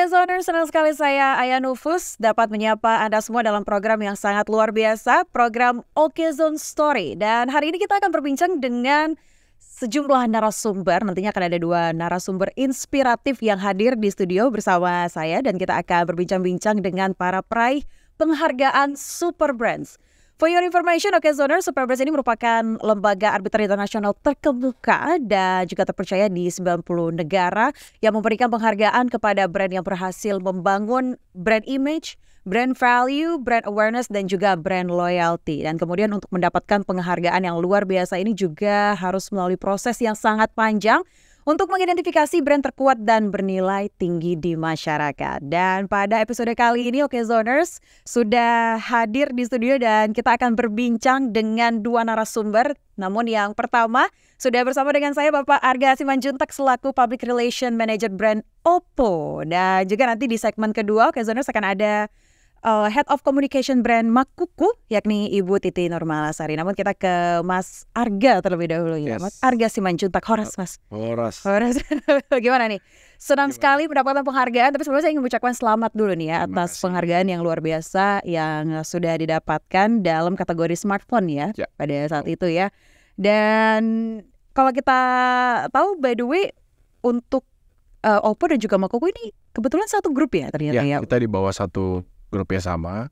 Oke Zoners, senang sekali saya Aya Nufus dapat menyapa Anda semua dalam program yang sangat luar biasa, program Okezone Story. Dan hari ini kita akan berbincang dengan sejumlah narasumber. Nantinya akan ada 2 narasumber inspiratif yang hadir di studio bersama saya. Dan kita akan berbincang-bincang dengan para peraih penghargaan Super Brands. For your information, Okezoners, Super Brands ini merupakan lembaga arbiter internasional terkemuka dan juga terpercaya di 90 negara yang memberikan penghargaan kepada brand yang berhasil membangun brand image, brand value, brand awareness, dan juga brand loyalty. Dan kemudian untuk mendapatkan penghargaan yang luar biasa ini juga harus melalui proses yang sangat panjang untuk mengidentifikasi brand terkuat dan bernilai tinggi di masyarakat. Dan pada episode kali ini Okezoners sudah hadir di studio dan kita akan berbincang dengan 2 narasumber. Namun yang pertama sudah bersama dengan saya Bapak Arga Simanjuntak selaku Public Relation Manager brand Oppo. Dan juga nanti di segmen kedua Okezoners akan ada Head of Communication brand Makuku, yakni Ibu Titi Nurmalasari. Namun kita ke Mas Arga terlebih dahulu ya. Mas Arga Simanjuntak. Horas Mas. Horas. Gimana nih? Senang sekali mendapatkan penghargaan. Tapi sebelumnya saya ingin mengucapkan selamat dulu nih ya atas penghargaan yang luar biasa yang sudah didapatkan dalam kategori smartphone ya pada saat itu ya. Dan kalau kita tahu by the way untuk Oppo dan juga Makuku ini kebetulan satu grup ya ternyata ya. Kita di bawah satu grupnya sama,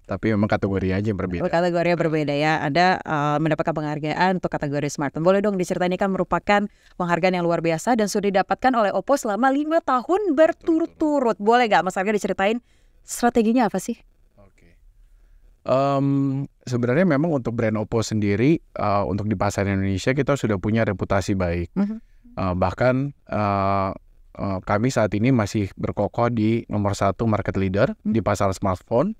tapi memang kategori aja yang berbeda. Kategorinya berbeda ya. Ada mendapatkan penghargaan untuk kategori smartphone. Boleh dong diceritain, ini kan merupakan penghargaan yang luar biasa dan sudah didapatkan oleh Oppo selama 5 tahun berturut-turut. Boleh nggak Mas Arga diceritain strateginya apa sih? Sebenarnya memang untuk brand Oppo sendiri, untuk di pasar Indonesia kita sudah punya reputasi baik. Bahkan kami saat ini masih berkokoh di nomor 1 market leader di pasar smartphone,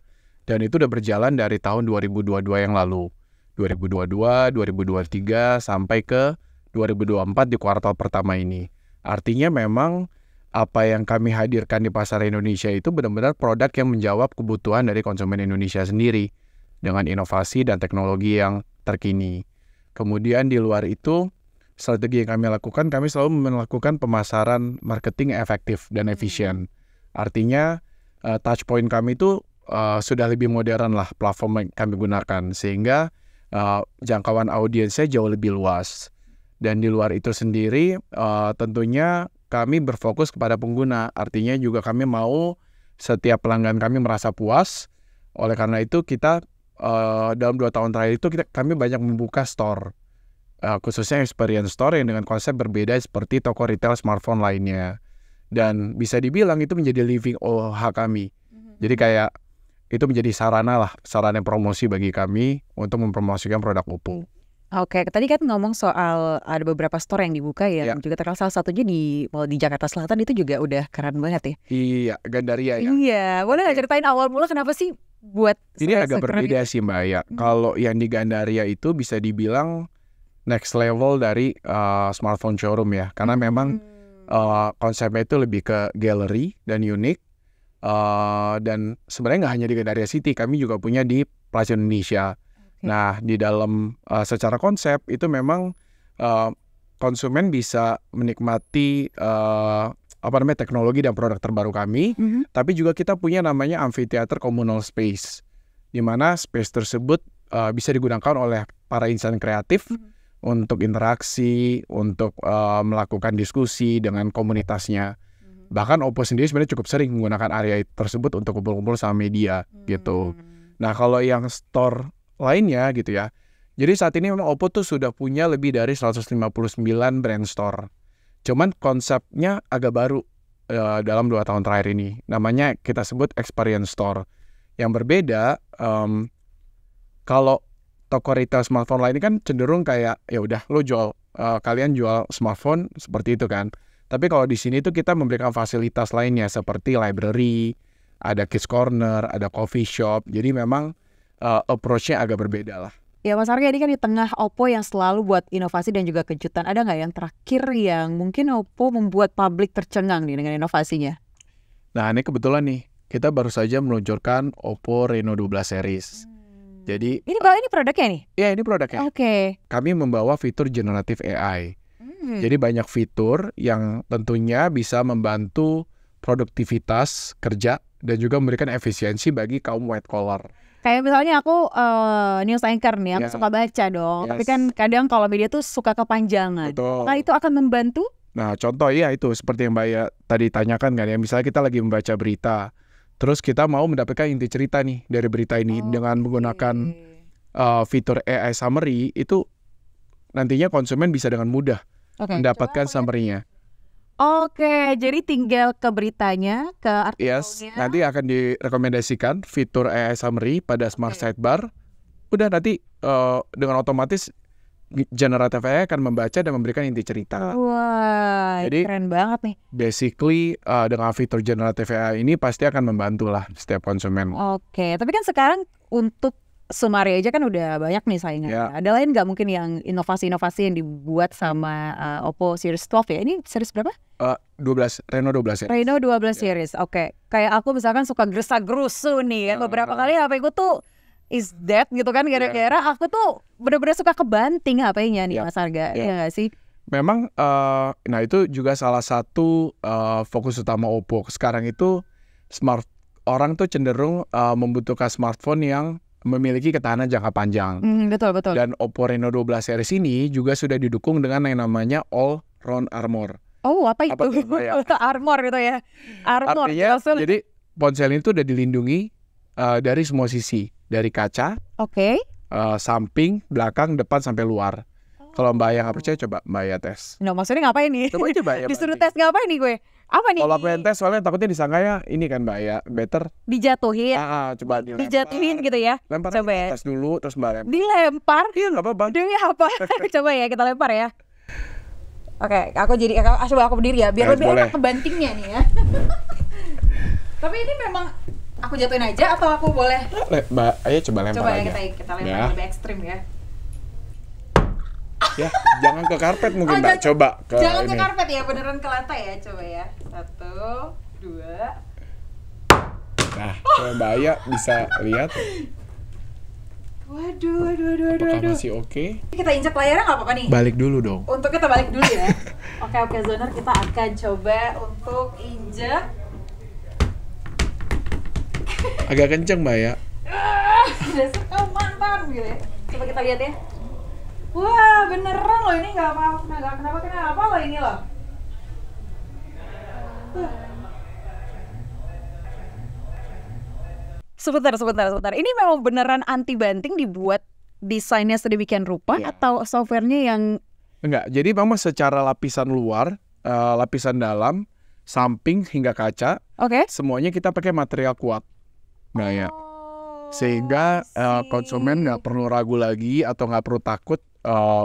dan itu udah berjalan dari tahun 2022 yang lalu, 2022, 2023 sampai ke 2024 di kuartal pertama ini. Artinya memang apa yang kami hadirkan di pasar Indonesia itu benar-benar produk yang menjawab kebutuhan dari konsumen Indonesia sendiri dengan inovasi dan teknologi yang terkini. Kemudian di luar itu, strategi yang kami lakukan, kami selalu melakukan pemasaran marketing efektif dan efisien. Artinya touch point kami itu sudah lebih modern lah platform yang kami gunakan, sehingga jangkauan audiensnya jauh lebih luas. Dan di luar itu sendiri tentunya kami berfokus kepada pengguna. Artinya juga kami mau setiap pelanggan kami merasa puas. Oleh karena itu kita dalam 2 tahun terakhir itu kami banyak membuka store. Khususnya experience store yang dengan konsep berbeda seperti toko retail smartphone lainnya. Dan bisa dibilang itu menjadi living OH kami. Jadi kayak itu menjadi sarana promosi bagi kami untuk mempromosikan produk Oppo. Oke, tadi kan ngomong soal ada beberapa store yang dibuka ya, juga terkenal salah satunya di Jakarta Selatan, itu juga udah keren banget ya. Iya, Gandaria ya. Iya, boleh nggak ceritain awal mula kenapa sih buat ini agak berbeda sih Mbak ya. Kalau yang di Gandaria itu bisa dibilang next level dari smartphone showroom ya, karena memang konsepnya itu lebih ke gallery dan unik, dan sebenarnya nggak hanya di Gandaria City, kami juga punya di Plaza Indonesia. Nah di dalam secara konsep itu memang konsumen bisa menikmati teknologi dan produk terbaru kami, tapi juga kita punya namanya amphitheater communal space, di mana space tersebut bisa digunakan oleh para insan kreatif untuk interaksi, untuk melakukan diskusi dengan komunitasnya. Bahkan Oppo sendiri sebenarnya cukup sering menggunakan area tersebut untuk kumpul-kumpul sama media gitu. Nah kalau yang store lainnya gitu ya, jadi saat ini memang Oppo tuh sudah punya lebih dari 159 brand store. Cuman konsepnya agak baru dalam 2 tahun terakhir ini. Namanya kita sebut experience store. Yang berbeda, kalau toko retail smartphone lain kan cenderung kayak ya udah lo jual, kalian jual smartphone seperti itu kan. Tapi kalau di sini tuh kita memberikan fasilitas lainnya seperti library, ada kids corner, ada coffee shop. Jadi memang approach-nya agak berbeda lah. Ya Mas Arga, ini kan di tengah Oppo yang selalu buat inovasi dan juga kejutan, ada nggak yang terakhir yang mungkin Oppo membuat publik tercengang nih dengan inovasinya? Nah ini kebetulan nih, kita baru saja meluncurkan Oppo Reno 12 series. Jadi ini produknya nih? Ya ini produknya. Oke. Kami membawa fitur generative AI. Jadi banyak fitur yang tentunya bisa membantu produktivitas kerja dan juga memberikan efisiensi bagi kaum white collar. Kayak misalnya aku news anchor nih, aku Ya. suka baca dong. Yes. Tapi kan kadang kalau media tuh suka kepanjangan. Betul. Nah itu akan membantu? Nah, contoh ya itu seperti yang Mbak Ya tadi tanyakan kan ya. Misalnya kita lagi membaca berita, terus kita mau mendapatkan inti cerita nih dari berita ini dengan menggunakan fitur AI summary, itu nantinya konsumen bisa dengan mudah mendapatkan summary-nya. Oke, jadi tinggal ke beritanya, ke artikelnya. Yes, nanti akan direkomendasikan fitur AI summary pada smart sidebar. Udah nanti dengan otomatis generative AI akan membaca dan memberikan inti cerita. Wah, Jadi, keren banget nih. Basically dengan fitur generative AI ini pasti akan membantu lah setiap konsumen. Oke, tapi kan sekarang untuk Sumari aja kan udah banyak nih saingannya. Ya. Ada lain nggak mungkin yang inovasi-inovasi yang dibuat sama Oppo Series 12 ya? Ini series berapa? 12 Reno 12 ya. Reno 12 series. Oke. Kayak aku misalkan suka gersa-gerusu nih kan. Beberapa kali HP ku tuh is dead gitu kan. Gara-gara aku tuh bener-bener suka kebanting HP-nya nih Mas Arga. Iya nggak sih? Memang nah itu juga salah satu fokus utama Oppo. Sekarang itu orang tuh cenderung membutuhkan smartphone yang memiliki ketahanan jangka panjang. Betul. Dan Oppo Reno 12 series ini juga sudah didukung dengan yang namanya All Round Armor. Oh, apa itu? Apa tuh, Mbak Ya? Armor gitu ya. Armor. Artinya jadi ponsel ini tuh udah dilindungi dari semua sisi, dari kaca, Oke. samping, belakang, depan sampai luar. Kalau Mbak Ya nggak percaya, coba Mbak Ya tes. Nah, maksudnya ngapain nih? Coba aja Mbak Ya. Disuruh tes ngapain nih gue? Apa nih? Kalau pengen tes soalnya takutnya disangkanya ini kan Mbak Ya, better. Dijatuhin. Coba dilempar. Dijatuhin gitu ya. Lempar Coba ya. tes dulu terus Mbak lempar. Dilempar. Iya nggak apa-apa. Demi apa? Coba ya kita lempar ya. Oke, coba aku berdiri ya, biar lebih Boleh. enak kebantingnya nih ya. Tapi ini memang aku jatuhin aja atau aku boleh? Mbak, ayo coba lempar Coba ya aja. kita lempar Ya. lebih ekstrim ya. Ya, jangan ke karpet mungkin Mbak. Coba ke Jangan ke ini. karpet ya, beneran ke lantai ya. Coba ya. 1, 2. Nah, coba Mbak Aya bisa lihat Waduh. apakah masih oke. Kita injak layarnya nggak apa-apa nih? Balik dulu dong. Untuk kita balik dulu ya. Oke, Zoner, kita akan coba untuk injak. Agak kenceng Mbak ya. Dasar kau mantan gitu ya. Coba kita lihat ya. Wah, beneran loh, ini nggak kenapa loh ini loh. Sebentar. Ini memang beneran anti banting, dibuat desainnya sedemikian rupa atau softwarenya yang Enggak, jadi memang secara lapisan luar, lapisan dalam, samping hingga kaca, semuanya kita pakai material kuat. Nah ya, sehingga konsumen nggak perlu ragu lagi atau nggak perlu takut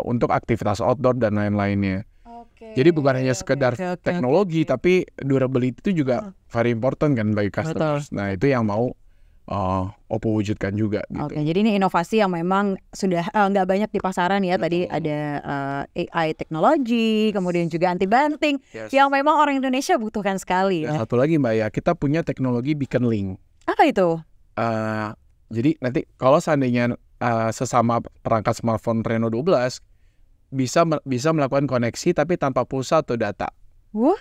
untuk aktivitas outdoor dan lain-lainnya. Jadi bukan hanya sekedar teknologi, tapi durability itu juga very important kan bagi customers. Nah itu yang mau Oppo wujudkan juga gitu. Oke, jadi ini inovasi yang memang sudah nggak banyak di pasaran ya. Tadi ada AI teknologi, kemudian juga anti banting, yang memang orang Indonesia butuhkan sekali ya. Satu lagi Mbak ya, kita punya teknologi beacon link. Apa itu? Jadi nanti kalau seandainya sesama perangkat smartphone Reno 12 bisa melakukan koneksi tapi tanpa pulsa atau data. Wah.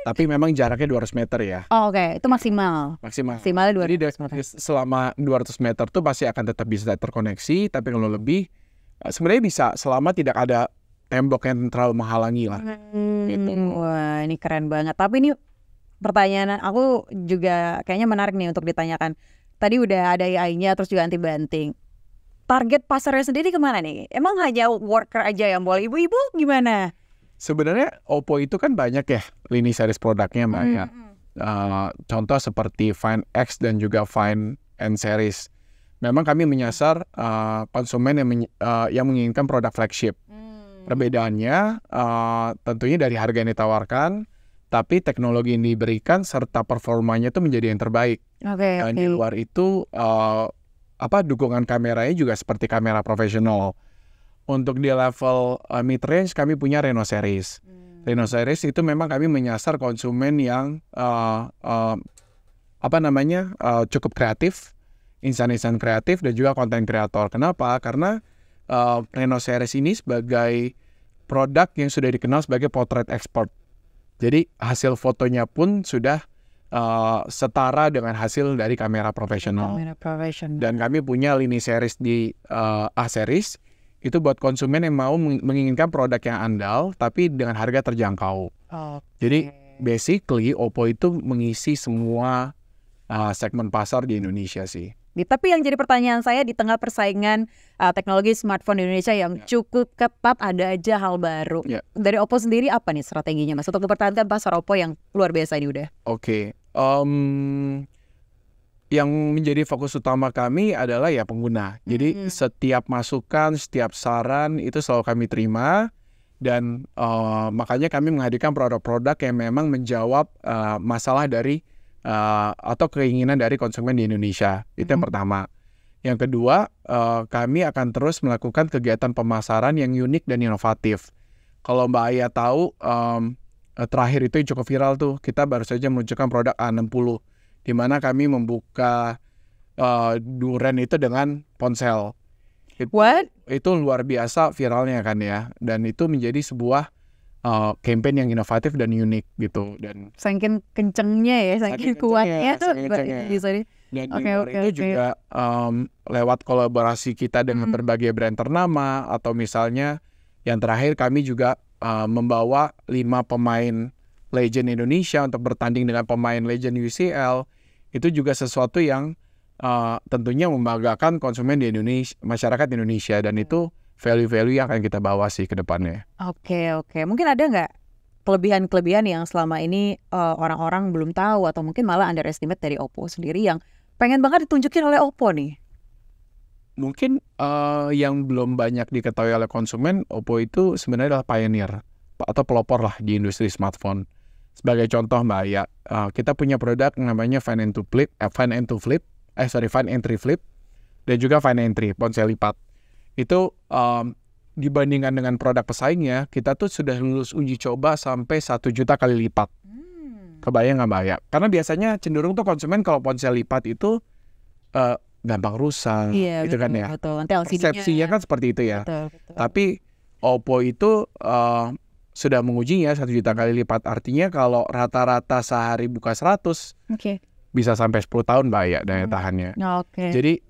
Tapi memang jaraknya 200 meter ya. Oke, itu maksimal. Jadi Maksimalnya 200 meter. selama 200 meter tuh pasti akan tetap bisa terkoneksi, tapi kalau lebih sebenarnya bisa selama tidak ada tembok yang terlalu menghalangi lah. Gitu. Wah, ini keren banget. Tapi ini pertanyaan aku juga kayaknya menarik nih untuk ditanyakan. Tadi udah ada AI-nya, terus juga anti banting. Target pasarnya sendiri kemana nih? Emang hanya worker aja yang boleh? Ibu-ibu gimana? Sebenarnya Oppo itu kan banyak ya lini series produknya Mbak ya. Contoh seperti Find X dan juga Find N series. Memang kami menyasar konsumen yang menginginkan produk flagship. Perbedaannya tentunya dari harga yang ditawarkan, tapi teknologi yang diberikan serta performanya itu menjadi yang terbaik. Dan di luar itu dukungan kameranya juga seperti kamera profesional. Untuk di level mid-range kami punya Reno series. Reno series itu memang kami menyasar konsumen yang cukup kreatif, insan-insan kreatif dan juga konten kreator. Kenapa? Karena Reno series ini sebagai produk yang sudah dikenal sebagai portrait expert. Jadi hasil fotonya pun sudah setara dengan hasil dari kamera profesional. Dan kami punya lini series di A series itu buat konsumen yang mau menginginkan produk yang andal tapi dengan harga terjangkau. Jadi basically Oppo itu mengisi semua segmen pasar di Indonesia sih. Tapi yang jadi pertanyaan saya, di tengah persaingan teknologi smartphone di Indonesia yang cukup ketat, ada aja hal baru. Dari Oppo sendiri apa nih strateginya Mas untuk mempertahankan pasar Oppo yang luar biasa ini udah? Yang menjadi fokus utama kami adalah ya pengguna. Jadi setiap masukan, setiap saran itu selalu kami terima. Dan makanya kami menghadirkan produk-produk yang memang menjawab masalah dari atau keinginan dari konsumen di Indonesia. Itu yang pertama. Yang kedua, kami akan terus melakukan kegiatan pemasaran yang unik dan inovatif. Kalau Mbak Aya tahu, terakhir itu yang cukup viral tuh, kita baru saja meluncurkan produk A60, di mana kami membuka durian itu dengan ponsel. Itu luar biasa viralnya kan ya, dan itu menjadi sebuah campaign yang inovatif dan unik gitu. Dan saking kencengnya ya, saking kuatnya tuh bisa di. Dan itu juga lewat kolaborasi kita dengan berbagai brand ternama, atau misalnya yang terakhir kami juga membawa 5 pemain legend Indonesia untuk bertanding dengan pemain legend UCL. Itu juga sesuatu yang tentunya membanggakan konsumen di Indonesia, masyarakat Indonesia, dan itu value-value yang akan kita bawa sih ke depannya. Oke. Mungkin ada nggak kelebihan-kelebihan yang selama ini orang-orang belum tahu atau mungkin malah underestimate dari Oppo sendiri yang pengen banget ditunjukin oleh Oppo nih? Mungkin yang belum banyak diketahui oleh konsumen, Oppo itu sebenarnya adalah pioneer atau pelopor lah di industri smartphone. Sebagai contoh Mbak Aya, kita punya produk namanya Find and Tree Flip, dan juga Find and Tree, ponsel lipat. Itu dibandingkan dengan produk pesaingnya, kita tuh sudah lulus uji coba sampai 1 juta kali lipat. Kebayang nggak Mbak Aya? Karena biasanya cenderung tuh konsumen kalau ponsel lipat itu gampang rusak, gitu kan ya. Persepsinya kan seperti itu ya. Betul. Tapi Oppo itu sudah mengujinya 1 juta kali lipat. Artinya kalau rata-rata sehari buka 100, bisa sampai 10 tahun Mbak Aya daya tahannya. Jadi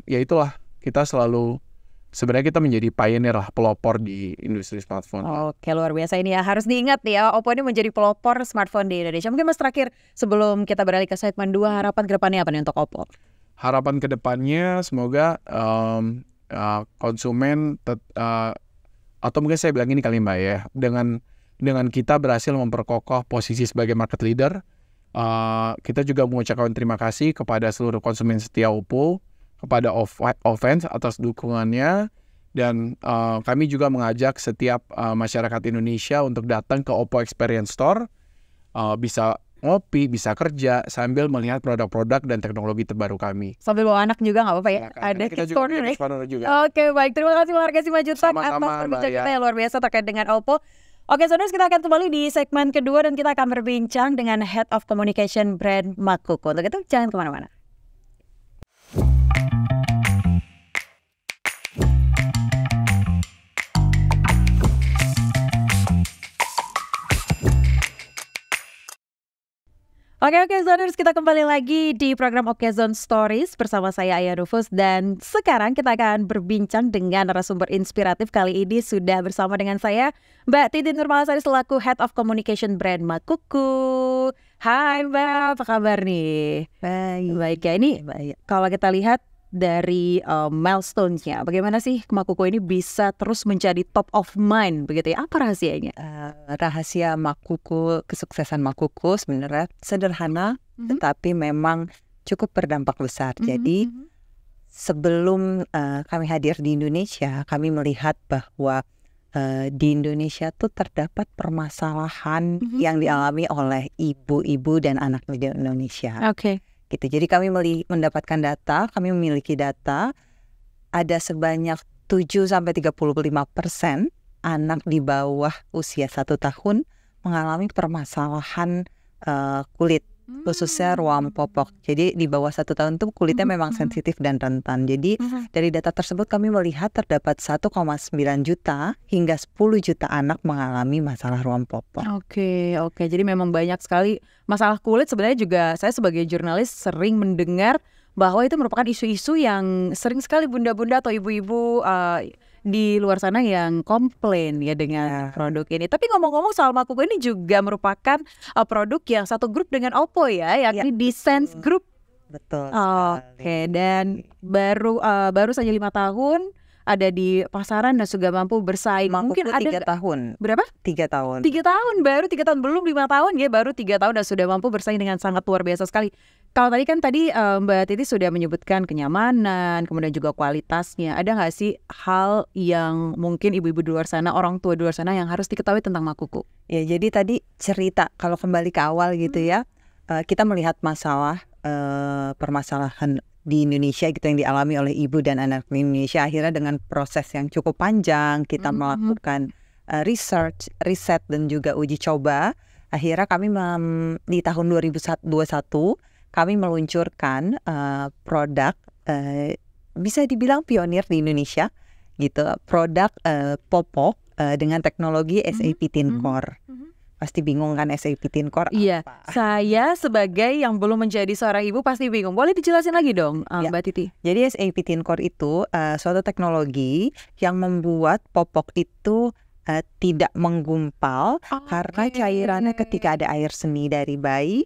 ya itulah, kita selalu sebenarnya kita menjadi pioneer lah, pelopor di industri smartphone. Luar biasa ini ya. Harus diingat ya, Oppo ini menjadi pelopor smartphone di Indonesia. Mungkin Mas terakhir sebelum kita beralih ke segmen 2, harapan kedepannya apa nih untuk Oppo? Harapan kedepannya semoga konsumen atau mungkin saya bilang ini kali Mbak ya, dengan kita berhasil memperkokoh posisi sebagai market leader, kita juga mengucapkan terima kasih kepada seluruh konsumen setia Oppo, kepada Offense atas dukungannya, dan kami juga mengajak setiap masyarakat Indonesia untuk datang ke Oppo Experience Store, bisa ngopi, bisa kerja sambil melihat produk-produk dan teknologi terbaru kami. Sambil bawa anak juga nggak apa-apa ya? Ada store juga. Baik, terima kasih Warga Simanjuntak atas perbincangan kita yang luar biasa terkait dengan Oppo. Saudara, kita akan kembali di segmen kedua dan kita akan berbincang dengan Head of Communication Brand Makoko. Untuk itu jangan kemana-mana. Oke, Zoners, kita kembali lagi di program Okezone Stories bersama saya Aya Rufus, dan sekarang kita akan berbincang dengan narasumber inspiratif. Kali ini sudah bersama dengan saya Mbak Titin Nurmalasari selaku Head of Communication Brand Makoko. Hai Mbak, apa kabar nih? Baik ya, ini kalau kita lihat dari milestone-nya, bagaimana sih Makoko ini bisa terus menjadi top of mind begitu ya? Apa rahasianya? Rahasia Makoko, kesuksesan Makoko sebenarnya sederhana, tetapi memang cukup berdampak besar. Jadi sebelum kami hadir di Indonesia, kami melihat bahwa di Indonesia tuh terdapat permasalahan yang dialami oleh ibu-ibu dan anak di Indonesia. Gitu. Jadi kami mendapatkan data, kami memiliki data, ada sebanyak 7-35% anak di bawah usia 1 tahun mengalami permasalahan kulit khususnya ruam popok. Jadi di bawah 1 tahun tuh kulitnya memang sensitif dan rentan. Jadi dari data tersebut kami melihat terdapat 1,9 juta hingga 10 juta anak mengalami masalah ruam popok. Oke. Jadi memang banyak sekali masalah kulit. Sebenarnya juga saya sebagai jurnalis sering mendengar bahwa itu merupakan isu-isu yang sering sekali bunda-bunda atau ibu-ibu di luar sana yang komplain ya dengan produk ini. Tapi ngomong-ngomong soal Makuku ini juga merupakan produk yang satu grup dengan Oppo ya, yakni Desense Group. Betul. Oke, dan baru saja 5 tahun ada di pasaran dan sudah mampu bersaing. Makuku Mungkin ada 3 tahun. Berapa? 3 tahun. 3 tahun, baru 3 tahun, belum 5 tahun ya, baru 3 tahun dan sudah mampu bersaing dengan sangat luar biasa sekali. Kalau tadi Mbak Titi sudah menyebutkan kenyamanan, kemudian juga kualitasnya. Ada nggak sih hal yang mungkin ibu-ibu di luar sana, orang tua di luar sana yang harus diketahui tentang Makuku? Ya, jadi tadi cerita kalau kembali ke awal gitu ya, kita melihat permasalahan di Indonesia gitu yang dialami oleh ibu dan anak di Indonesia. Akhirnya dengan proses yang cukup panjang kita melakukan riset dan juga uji coba. Akhirnya kami di tahun 2021 kami meluncurkan produk bisa dibilang pionir di Indonesia gitu, produk popok dengan teknologi SAP Thin Core. Pasti bingung kan SAP Thin Core apa? Iya, saya sebagai yang belum menjadi seorang ibu pasti bingung. Boleh dijelasin lagi dong, Mbak Titi? Jadi SAP Thin Core itu suatu teknologi yang membuat popok itu tidak menggumpal karena cairannya ketika ada air seni dari bayi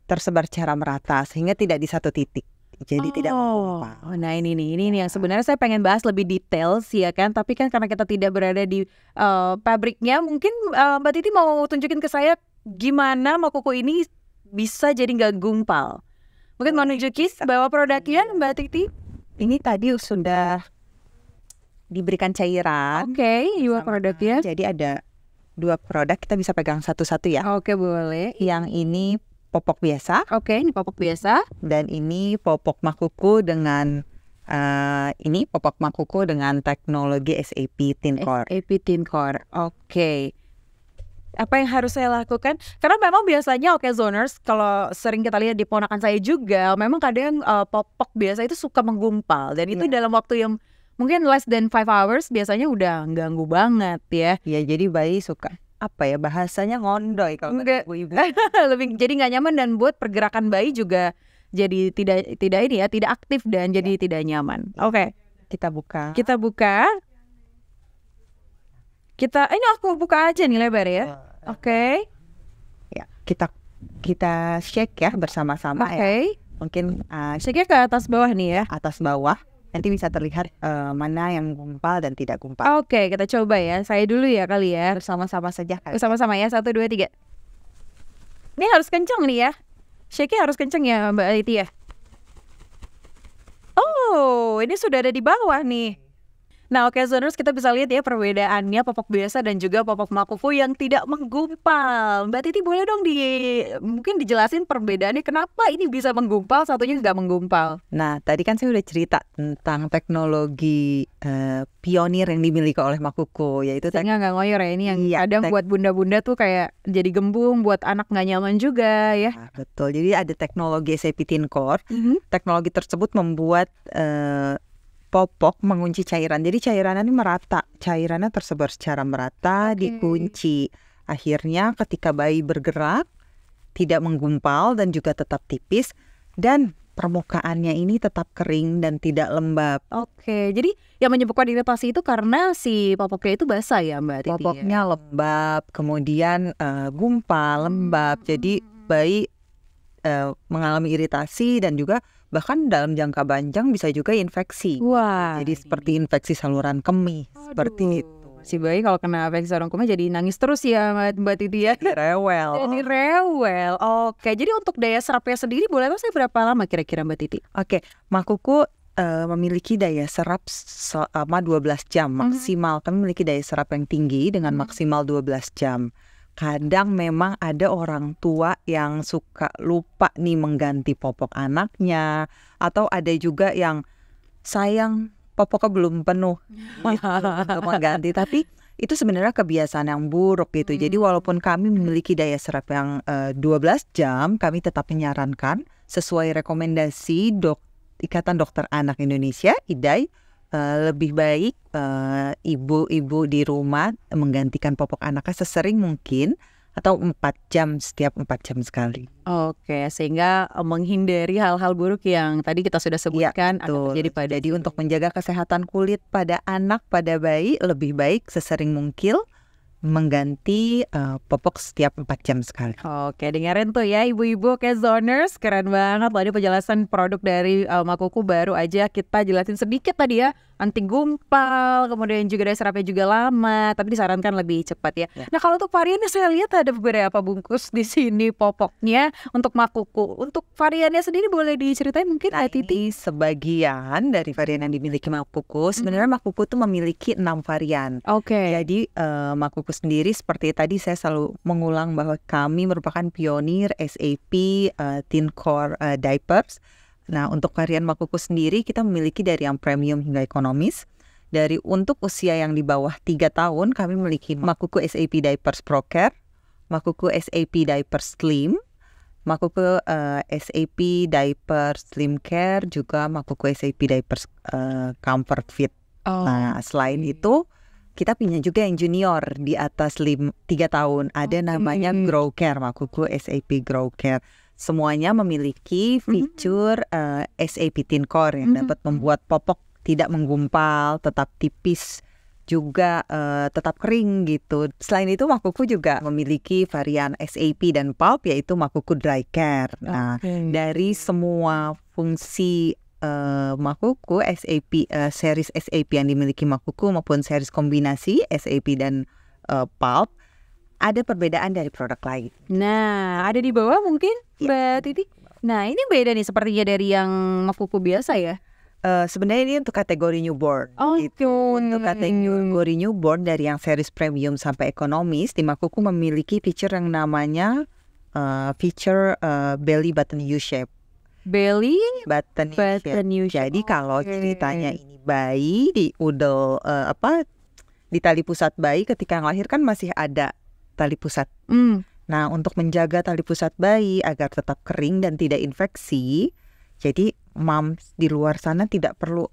tersebar secara merata sehingga tidak di satu titik. Jadi tidak menggumpal. Nah ini yang sebenarnya saya pengen bahas lebih detail sih ya kan. Tapi kan karena kita tidak berada di pabriknya, mungkin Mbak Titi mau tunjukin ke saya gimana Makuku ini bisa jadi nggak gumpal. Mungkin mau nunjukin bahwa produknya Mbak Titi. Ini tadi sudah diberikan cairan. Oke, dua produknya. Jadi ada 2 produk, kita bisa pegang satu-satu ya. Oke, boleh. Yang ini popok biasa. Oke, ini popok biasa. Dan ini popok Makuku dengan popok Makuku dengan teknologi SAP Thin Core. SAP Thin Core. Oke. Apa yang harus saya lakukan? Karena memang biasanya Zoners, kalau sering kita lihat di ponakan saya juga, memang kadang popok biasa itu suka menggumpal. Dan itu dalam waktu yang mungkin less than 5 hours biasanya udah ganggu banget ya. Ya, jadi bayi suka bahasanya ngondoy kalau ibu-ibu. Lebih jadi nggak nyaman dan buat pergerakan bayi juga jadi tidak aktif dan jadi tidak nyaman. Oke. Kita buka. Ini aku buka aja nih lebar ya. Oke. Ya, kita shake ya bersama-sama ya. Mungkin shake ke atas bawah nih ya. Atas bawah. Nanti bisa terlihat mana yang gumpal dan tidak gumpal. Oke, kita coba ya. Saya dulu ya kali ya. Bersama-sama saja. Bersama-sama ya. 1, 2, 3. Ini harus kencang nih ya. Shake-nya harus kencang ya Mbak Titi ya. Oh, ini sudah ada di bawah nih. Nah, Zoners, kita bisa lihat ya perbedaannya popok biasa dan juga popok Makuku yang tidak menggumpal. Mbak Titi boleh dong mungkin dijelasin perbedaannya kenapa ini bisa menggumpal, satunya nggak menggumpal. Nah, tadi kan saya udah cerita tentang teknologi pionir yang dimiliki oleh Makuku, yaitu nggak ngoyor ya, ini yang kadang buat bunda-bunda tuh kayak jadi gembung, buat anak nggak nyaman juga ya. Nah, betul, jadi ada teknologi SAP Thin Core. Teknologi tersebut membuat popok mengunci cairan. Jadi cairannya ini merata. Cairannya tersebar secara merata, dikunci. Akhirnya ketika bayi bergerak tidak menggumpal dan juga tetap tipis dan permukaannya ini tetap kering dan tidak lembab. Oke, jadi yang menyebabkan iritasi itu karena si popoknya itu basah ya Mbak Titi? Popoknya lembab, kemudian gumpal, lembab. Jadi bayi mengalami iritasi dan juga bahkan dalam jangka panjang bisa juga infeksi. Wah. Jadi seperti infeksi saluran kemih. Seperti itu. Si bayi kalau kena infeksi saluran kemih jadi nangis terus ya Mbak Titi ya. Rewel. Oke, jadi untuk daya serapnya sendiri boleh tahu saya berapa lama kira-kira Mbak Titi? Oke, Makuku memiliki daya serap selama 12 jam maksimal. Kami memiliki daya serap yang tinggi dengan maksimal 12 jam. Kadang memang ada orang tua yang suka lupa nih mengganti popok anaknya. Atau ada juga yang sayang popoknya belum penuh untuk mengganti. Tapi itu sebenarnya kebiasaan yang buruk gitu. Jadi walaupun kami memiliki daya serap yang 12 jam, kami tetap menyarankan sesuai rekomendasi Ikatan Dokter Anak Indonesia, IDAI, lebih baik ibu-ibu di rumah menggantikan popok anaknya sesering mungkin atau 4 jam setiap 4 jam sekali. Oke, sehingga menghindari hal-hal buruk yang tadi kita sudah sebutkan akan terjadi pada. Jadi untuk menjaga kesehatan kulit pada anak, pada bayi, lebih baik sesering mungkin mengganti popok setiap 4 jam sekali. Oke, dengerin tuh ya ibu-ibu Okezoners, keren banget loh ini penjelasan produk dari Makuku. Baru aja kita jelasin sedikit tadi ya, anti gumpal, kemudian juga daya serapnya juga lama, tapi disarankan lebih cepat ya. Nah kalau untuk variannya saya lihat ada beberapa bungkus di sini popoknya untuk Makuku. Untuk variannya sendiri boleh diceritain mungkin Titi? Sebagian dari varian yang dimiliki Makuku, sebenarnya Makuku tuh memiliki 6 varian. Oke. Jadi Makuku sendiri seperti tadi saya selalu mengulang bahwa kami merupakan pionir SAP Thin Core Diapers. Nah untuk varian Makuku sendiri kita memiliki dari yang premium hingga ekonomis. Dari untuk usia yang di bawah 3 tahun kami memiliki Makuku SAP Diapers Pro Care, Makuku SAP Diapers Slim, Makuku SAP Diapers Slim Care, juga Makuku SAP Diapers Comfort Fit. Nah selain itu kita punya juga yang junior di atas 3 tahun. Ada namanya Grow Care, Makuku SAP Grow Care. Semuanya memiliki fitur SAP Thin Core yang dapat membuat popok tidak menggumpal, tetap tipis, juga tetap kering gitu. Selain itu Makuku juga memiliki varian SAP dan Pulp, yaitu Makuku Dry Care. Nah, dari semua fungsi Makuku SAP, series SAP yang dimiliki Makuku maupun series kombinasi SAP dan Pulp, ada perbedaan dari produk lain. Nah, ada di bawah mungkin Mbak Titi. Nah, ini beda nih sepertinya dari yang Makuku biasa ya. Sebenarnya ini untuk kategori newborn. Untuk kategori newborn dari yang series premium sampai ekonomis, di Makuku memiliki feature yang namanya feature belly button U-shape. Belly button U-shape. Jadi kalau ceritanya ini bayi di udel di tali pusat bayi ketika melahirkan masih ada tali pusat. Nah, untuk menjaga tali pusat bayi agar tetap kering dan tidak infeksi, jadi moms di luar sana tidak perlu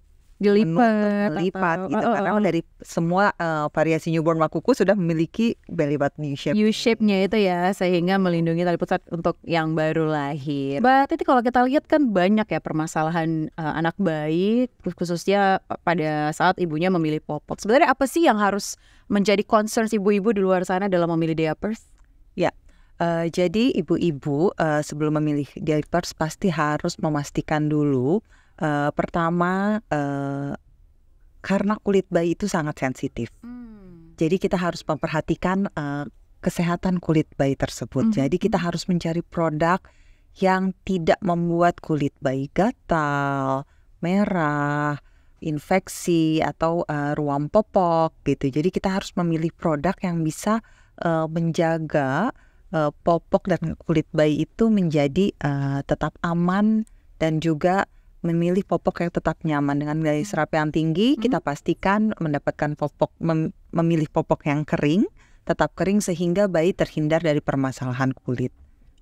dilipat gitu, karena dari semua variasi newborn Makuku sudah memiliki belly button U-shape-nya itu ya, sehingga melindungi tali pusat untuk yang baru lahir. Mbak Titi, kalau kita lihat kan banyak ya permasalahan anak bayi, khususnya pada saat ibunya memilih popok. Sebenarnya apa sih yang harus menjadi concern ibu-ibu di luar sana dalam memilih diapers? Ya, jadi ibu-ibu sebelum memilih diapers pasti harus memastikan dulu. Pertama, karena kulit bayi itu sangat sensitif. Jadi kita harus memperhatikan kesehatan kulit bayi tersebut. Jadi kita harus mencari produk yang tidak membuat kulit bayi gatal, merah, infeksi atau ruam popok gitu. Jadi kita harus memilih produk yang bisa menjaga popok dan kulit bayi itu menjadi tetap aman, dan juga memilih popok yang tetap nyaman. Dengan daya serap yang tinggi, kita pastikan mendapatkan popok, memilih popok yang kering, tetap kering sehingga bayi terhindar dari permasalahan kulit.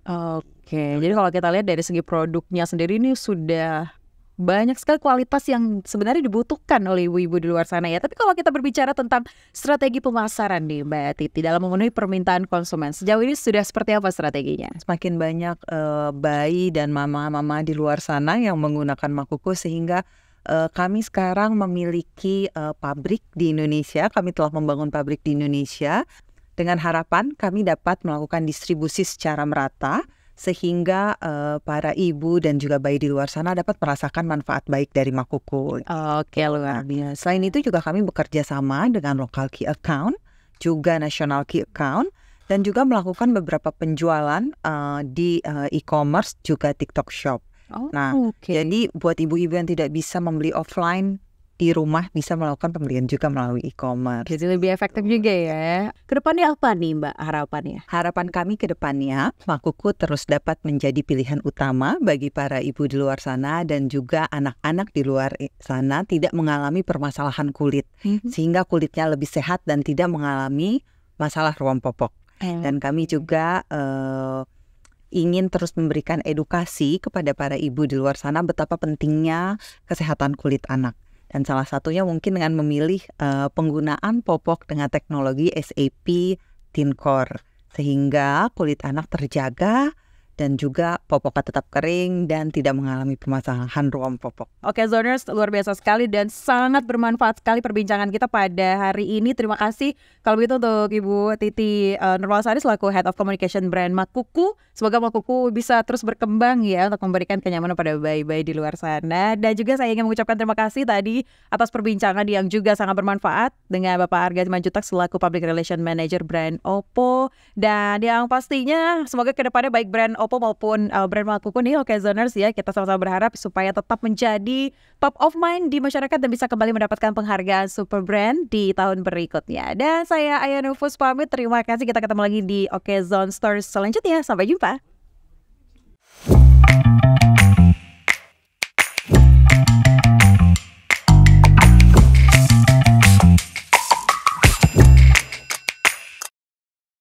Oke, jadi kalau kita lihat dari segi produknya sendiri ini sudah banyak sekali kualitas yang sebenarnya dibutuhkan oleh ibu-ibu di luar sana ya. Tapi kalau kita berbicara tentang strategi pemasaran nih Mbak Titi dalam memenuhi permintaan konsumen, sejauh ini sudah seperti apa strateginya? Semakin banyak bayi dan mama-mama di luar sana yang menggunakan Makuku, sehingga kami sekarang memiliki pabrik di Indonesia. Kami telah membangun pabrik di Indonesia dengan harapan kami dapat melakukan distribusi secara merata, sehingga para ibu dan juga bayi di luar sana dapat merasakan manfaat baik dari Makuku. Oke, luar biasa. Selain itu juga kami bekerja sama dengan local key account, juga national key account, dan juga melakukan beberapa penjualan di e-commerce, juga TikTok Shop. Jadi buat ibu-ibu yang tidak bisa membeli offline di rumah bisa melakukan pembelian juga melalui e-commerce. Jadi lebih efektif juga ya. Kedepannya apa nih Mbak harapannya? Harapan kami ke depannya, Makuku terus dapat menjadi pilihan utama bagi para ibu di luar sana dan juga anak-anak di luar sana tidak mengalami permasalahan kulit, sehingga kulitnya lebih sehat dan tidak mengalami masalah ruam popok. Dan kami juga ingin terus memberikan edukasi kepada para ibu di luar sana betapa pentingnya kesehatan kulit anak. Dan salah satunya mungkin dengan memilih penggunaan popok dengan teknologi SAP ThinCore, sehingga kulit anak terjaga dan juga popoknya tetap kering dan tidak mengalami permasalahan ruam popok. Oke Zoners, luar biasa sekali dan sangat bermanfaat sekali perbincangan kita pada hari ini. Terima kasih kalau begitu untuk Ibu Titi Nurmalasari selaku Head of Communication Brand Makuku. Semoga Makuku bisa terus berkembang ya untuk memberikan kenyamanan pada bayi-bayi di luar sana. Dan juga saya ingin mengucapkan terima kasih tadi atas perbincangan yang juga sangat bermanfaat dengan Bapak Arga Simanjuntak selaku Public Relation Manager Brand Oppo. Dan yang pastinya semoga kedepannya baik brand Oppo maupun brand Makuku nih, Oke Zoners ya, kita sama-sama berharap supaya tetap menjadi top of mind di masyarakat dan bisa kembali mendapatkan penghargaan Super Brand di tahun berikutnya. Dan saya Aya Nufus pamit, terima kasih, kita ketemu lagi di Oke Zone Stories selanjutnya, sampai jumpa.